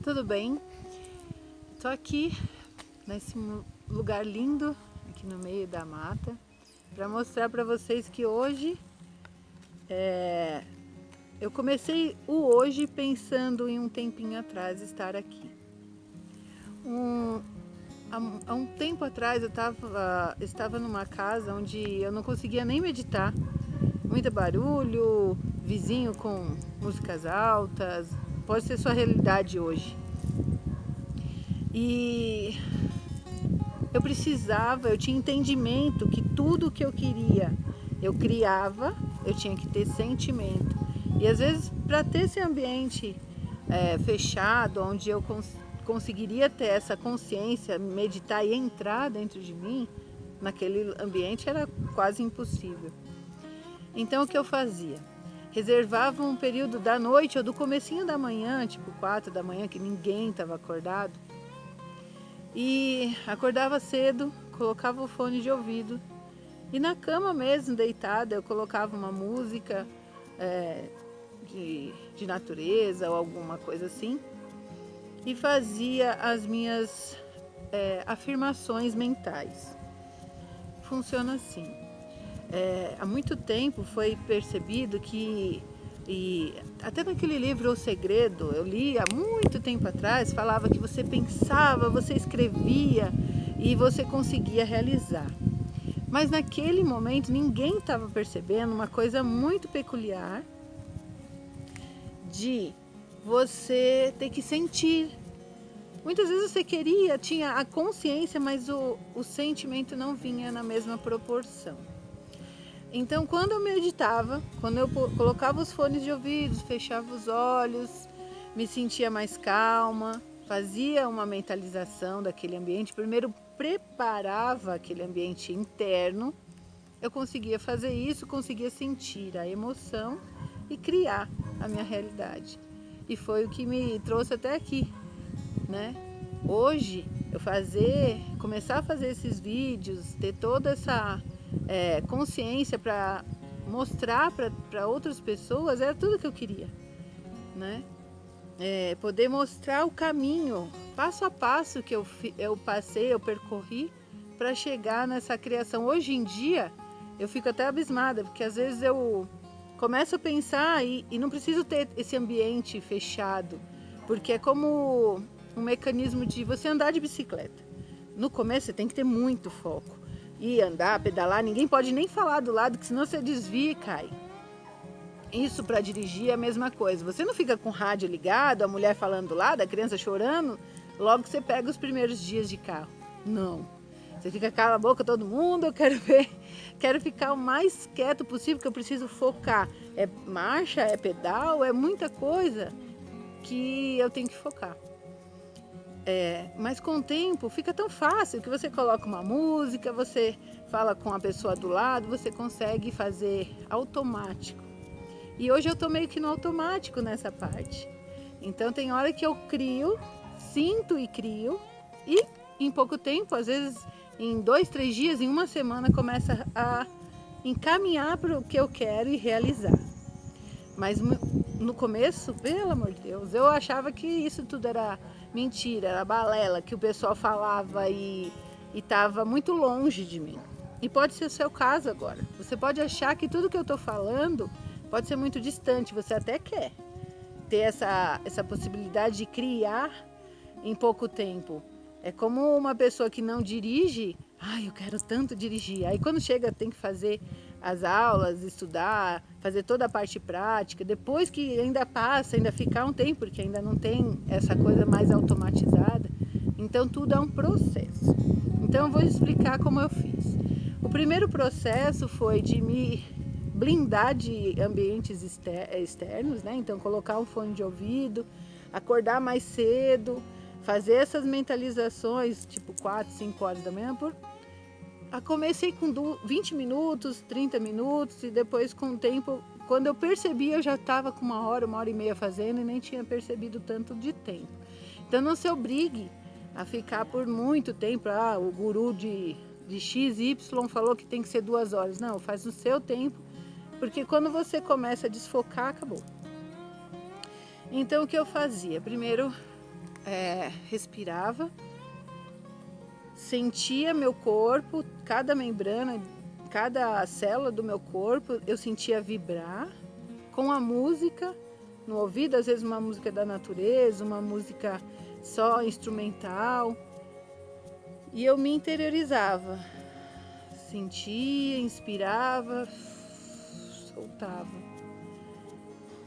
Tudo bem? Tô aqui nesse lugar lindo, aqui no meio da mata, para mostrar para vocês que hoje eu comecei o hoje pensando em um tempinho atrás estar aqui. Há um tempo atrás eu estava numa casa onde eu não conseguia nem meditar, muito barulho, vizinho com músicas altas, pode ser sua realidade hoje. E eu tinha entendimento que tudo que eu queria, eu criava, eu tinha que ter sentimento. E às vezes, para ter esse ambiente fechado, onde eu conseguiria ter essa consciência, meditar e entrar dentro de mim, naquele ambiente era quase impossível. Então o que eu fazia? Reservava um período da noite ou do comecinho da manhã, tipo 4 da manhã, que ninguém estava acordado, e acordava cedo, colocava o fone de ouvido e na cama mesmo, deitada, eu colocava uma música de natureza ou alguma coisa assim e fazia as minhas afirmações mentais. Funciona assim. Há muito tempo foi percebido que, e até naquele livro O Segredo, eu li há muito tempo atrás, falava que você pensava, você escrevia e você conseguia realizar. Mas naquele momento ninguém estava percebendo uma coisa muito peculiar de você ter que sentir. Muitas vezes você tinha a consciência, mas o sentimento não vinha na mesma proporção. Então, quando eu meditava, quando eu colocava os fones de ouvido, fechava os olhos, me sentia mais calma, fazia uma mentalização daquele ambiente, primeiro preparava aquele ambiente interno, eu conseguia fazer isso, conseguia sentir a emoção e criar a minha realidade. E foi o que me trouxe até aqui, né? Hoje, começar a fazer esses vídeos, ter toda essa consciência para mostrar para outras pessoas, era tudo que eu queria, né? Poder mostrar o caminho, passo a passo que eu passei, eu percorri para chegar nessa criação. Hoje em dia, eu fico até abismada, porque às vezes eu começo a pensar e não preciso ter esse ambiente fechado, porque é como um mecanismo de você andar de bicicleta. No começo você tem que ter muito foco. E andar, pedalar, ninguém pode nem falar do lado, que senão você desvia e cai. Isso para dirigir é a mesma coisa. Você não fica com o rádio ligado, a mulher falando do lado, a criança chorando, logo você pega os primeiros dias de carro. Não. Você fica cala a boca todo mundo, eu quero ficar o mais quieto possível, porque eu preciso focar. É marcha, é pedal, é muita coisa que eu tenho que focar. Mas com o tempo fica tão fácil que você coloca uma música, você fala com a pessoa do lado, você consegue fazer automático. E hoje eu tô meio que no automático nessa parte. Então tem hora que eu crio, sinto e crio, e em pouco tempo, às vezes em 2, 3 dias, em uma semana, começa a encaminhar para o que eu quero e realizar. Mas no começo, pelo amor de Deus, eu achava que isso tudo era mentira, era balela, que o pessoal falava e estava muito longe de mim. E pode ser o seu caso agora. Você pode achar que tudo que eu estou falando pode ser muito distante, você até quer ter essa possibilidade de criar em pouco tempo. É como uma pessoa que não dirige, eu quero tanto dirigir. Aí quando chega tem que fazer as aulas, estudar, fazer toda a parte prática, depois que ainda ficar um tempo, porque ainda não tem essa coisa mais automatizada. Então tudo é um processo. Então eu vou explicar como eu fiz. O primeiro processo foi de me blindar de ambientes externos, né? Então colocar um fone de ouvido, acordar mais cedo, fazer essas mentalizações, tipo 4, 5 horas da manhã. Comecei com 20 minutos, 30 minutos e depois com o tempo, quando eu percebi, eu já estava com 1 hora e meia fazendo e nem tinha percebido tanto de tempo. Então não se obrigue a ficar por muito tempo. O guru de XY falou que tem que ser 2 horas. Não, faz no seu tempo, porque quando você começa a desfocar, acabou. Então o que eu fazia? Primeiro respirava, sentia meu corpo, cada membrana, cada célula do meu corpo, eu sentia vibrar com a música no ouvido, às vezes uma música da natureza, uma música só instrumental. E eu me interiorizava, sentia, inspirava, soltava.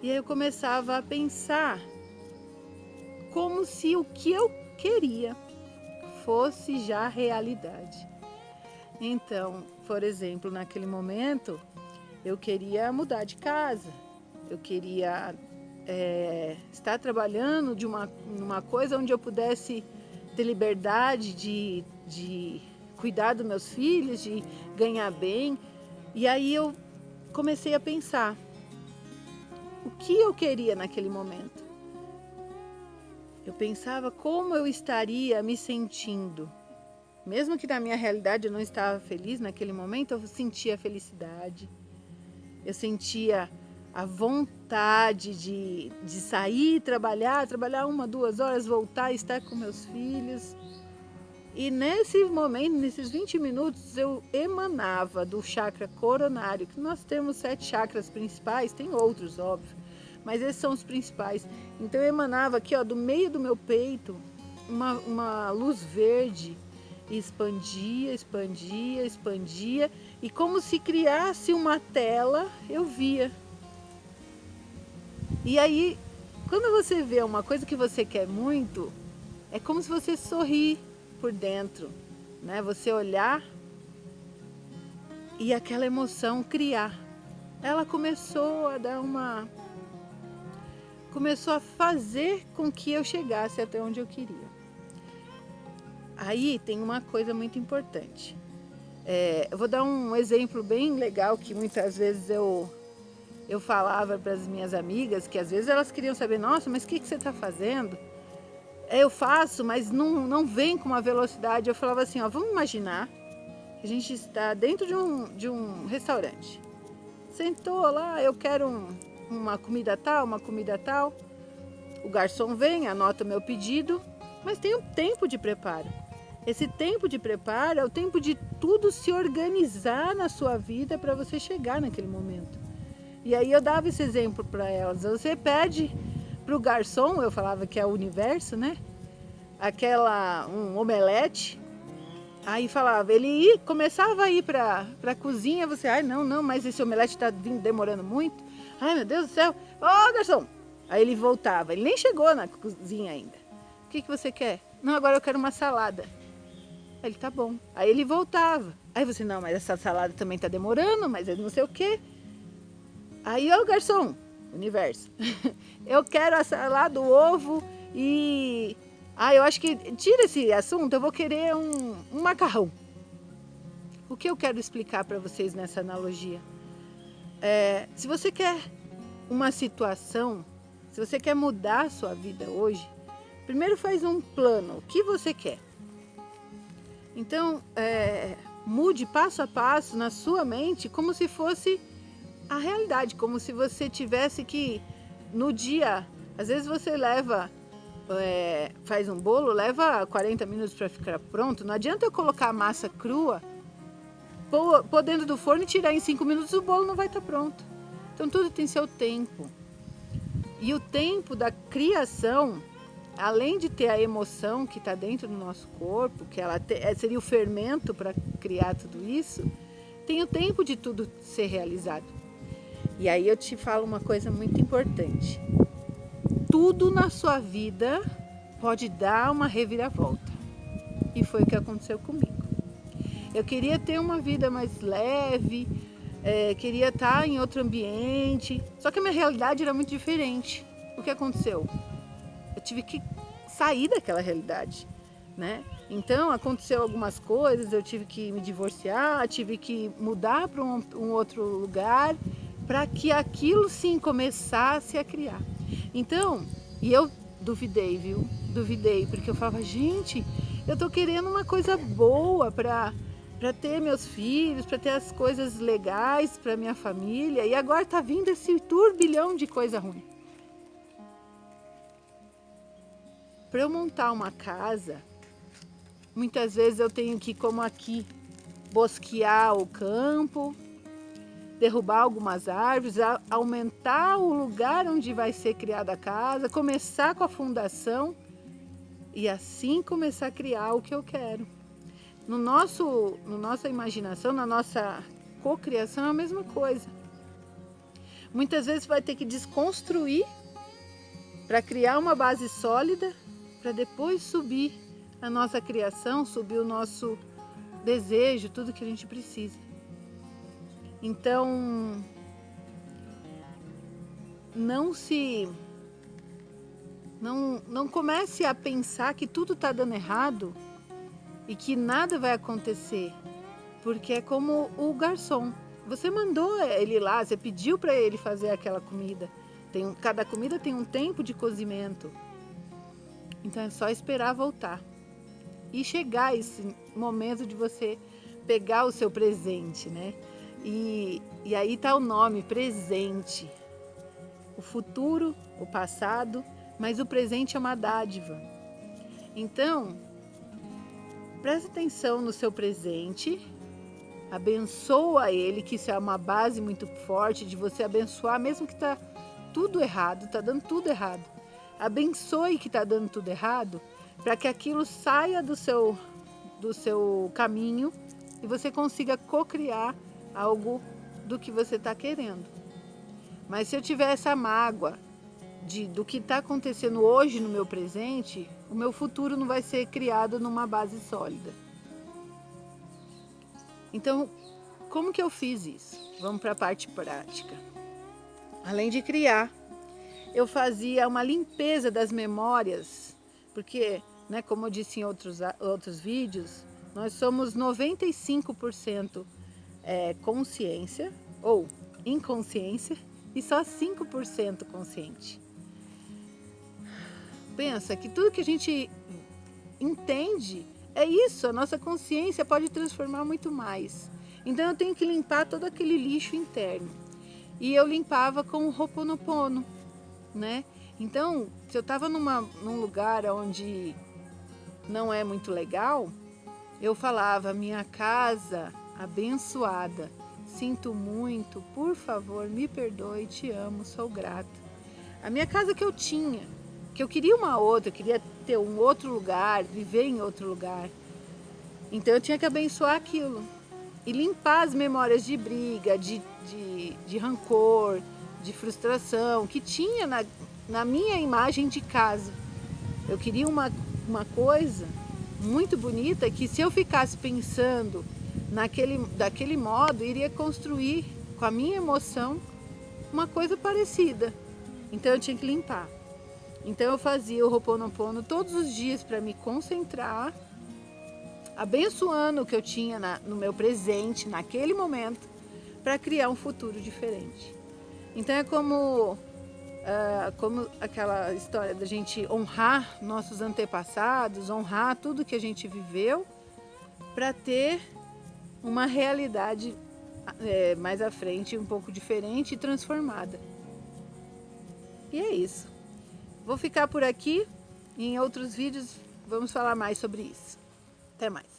E aí eu começava a pensar como se o que eu queria fosse já realidade. Então, por exemplo, naquele momento, eu queria mudar de casa, eu queria estar trabalhando numa coisa onde eu pudesse ter liberdade de cuidar dos meus filhos, de ganhar bem. E aí eu comecei a pensar o que eu queria naquele momento. Eu pensava como eu estaria me sentindo. Mesmo que na minha realidade eu não estava feliz naquele momento, eu sentia felicidade. Eu sentia a vontade de sair, trabalhar 1, 2 horas, voltar, estar com meus filhos. E nesse momento, nesses 20 minutos, eu emanava do chakra coronário, que nós temos 7 chakras principais, tem outros, óbvio, mas esses são os principais. Então eu emanava aqui, ó, do meio do meu peito, uma luz verde, e expandia, expandia, expandia, e como se criasse uma tela, eu via. E aí, quando você vê uma coisa que você quer muito, é como se você sorrir por dentro, né? Você olhar e aquela emoção criar. Ela começou a começou a fazer com que eu chegasse até onde eu queria. Aí tem uma coisa muito importante. Eu vou dar um exemplo bem legal que muitas vezes eu falava para as minhas amigas, que às vezes elas queriam saber, nossa, mas o que você está fazendo? Eu faço, mas não vem com uma velocidade. Eu falava assim, ó, vamos imaginar que a gente está dentro de um restaurante. Sentou lá, eu quero uma comida tal, uma comida tal. O garçom vem, anota o meu pedido, mas tem um tempo de preparo. Esse tempo de preparo é o tempo de tudo se organizar na sua vida para você chegar naquele momento. E aí eu dava esse exemplo para elas. Você pede para o garçom, eu falava que é o universo, né? Um omelete. Aí falava, começava a ir para a cozinha, você, ai não, mas esse omelete está demorando muito. Ai meu Deus do céu, ô garçom! Aí ele voltava, ele nem chegou na cozinha ainda. O que você quer? Não, agora eu quero uma salada. Aí ele, tá bom. Aí ele voltava. Aí você, não, mas essa salada também está demorando, mas não sei o quê. Aí, ô garçom, universo, eu quero a salada, o ovo e... eu acho que, tira esse assunto, eu vou querer um macarrão. O que eu quero explicar para vocês nessa analogia? Se você quer uma situação, se você quer mudar a sua vida hoje, primeiro faz um plano, o que você quer. Então, mude passo a passo na sua mente como se fosse a realidade, como se você tivesse que, no dia, às vezes você faz um bolo, leva 40 minutos para ficar pronto, não adianta eu colocar a massa crua, pôr dentro do forno e tirar em 5 minutos, o bolo não vai estar pronto. Então tudo tem seu tempo. E o tempo da criação, além de ter a emoção que está dentro do nosso corpo, que seria o fermento para criar tudo isso, tem o tempo de tudo ser realizado. E aí eu te falo uma coisa muito importante. Tudo na sua vida pode dar uma reviravolta. E foi o que aconteceu comigo. Eu queria ter uma vida mais leve, queria estar em outro ambiente, só que a minha realidade era muito diferente. O que aconteceu? Eu tive que sair daquela realidade, né? Então aconteceu algumas coisas, eu tive que me divorciar, tive que mudar para um outro lugar, para que aquilo sim começasse a criar. Então, e eu duvidei, viu? Duvidei, porque eu falava, gente, eu tô querendo uma coisa boa para ter meus filhos, para ter as coisas legais para minha família, e agora tá vindo esse turbilhão de coisa ruim. para eu montar uma casa, muitas vezes eu tenho que, como aqui, bosquear o campo, derrubar algumas árvores, aumentar o lugar onde vai ser criada a casa, começar com a fundação e assim começar a criar o que eu quero. No nossa imaginação, na nossa cocriação é a mesma coisa. Muitas vezes vai ter que desconstruir para criar uma base sólida, para depois subir a nossa criação, subir o nosso desejo, tudo que a gente precisa. Então, não comece a pensar que tudo está dando errado e que nada vai acontecer, porque é como o garçom. Você mandou ele lá, você pediu para ele fazer aquela comida. Cada comida tem um tempo de cozimento. Então é só esperar voltar. E chegar esse momento de você pegar o seu presente, né? E aí está o nome, presente. O futuro, o passado, mas o presente é uma dádiva. Então, preste atenção no seu presente, abençoa ele, que isso é uma base muito forte de você abençoar, mesmo que está tudo errado, está dando tudo errado. Abençoe que está dando tudo errado, para que aquilo saia do seu caminho e você consiga cocriar algo do que você está querendo. Mas se eu tiver essa mágoa do que está acontecendo hoje no meu presente, o meu futuro não vai ser criado numa base sólida. Então, como que eu fiz isso? Vamos para a parte prática. Além de criar, eu fazia uma limpeza das memórias, porque, né, como eu disse em outros vídeos, nós somos 95% consciência ou inconsciência e só 5% consciente. Pensa que tudo que a gente entende é isso, a nossa consciência pode transformar muito mais. Então eu tenho que limpar todo aquele lixo interno. E eu limpava com o Ho'oponopono, né? Então, se eu estava num lugar onde não é muito legal, eu falava: minha casa abençoada, sinto muito, por favor, me perdoe, te amo, sou grata. A minha casa que eu tinha, que eu queria uma outra, eu queria ter um outro lugar, viver em outro lugar. Então eu tinha que abençoar aquilo e limpar as memórias de briga, de rancor, de frustração que tinha na minha imagem de casa. Eu queria uma coisa muito bonita que, se eu ficasse pensando daquele modo, iria construir com a minha emoção uma coisa parecida. Então eu tinha que limpar. Então eu fazia o Ho'oponopono todos os dias para me concentrar, abençoando o que eu tinha no meu presente, naquele momento, para criar um futuro diferente. Então é como aquela história da gente honrar nossos antepassados, honrar tudo que a gente viveu, para ter uma realidade mais à frente, um pouco diferente e transformada. E é isso. Vou ficar por aqui. Em outros vídeos vamos falar mais sobre isso. Até mais.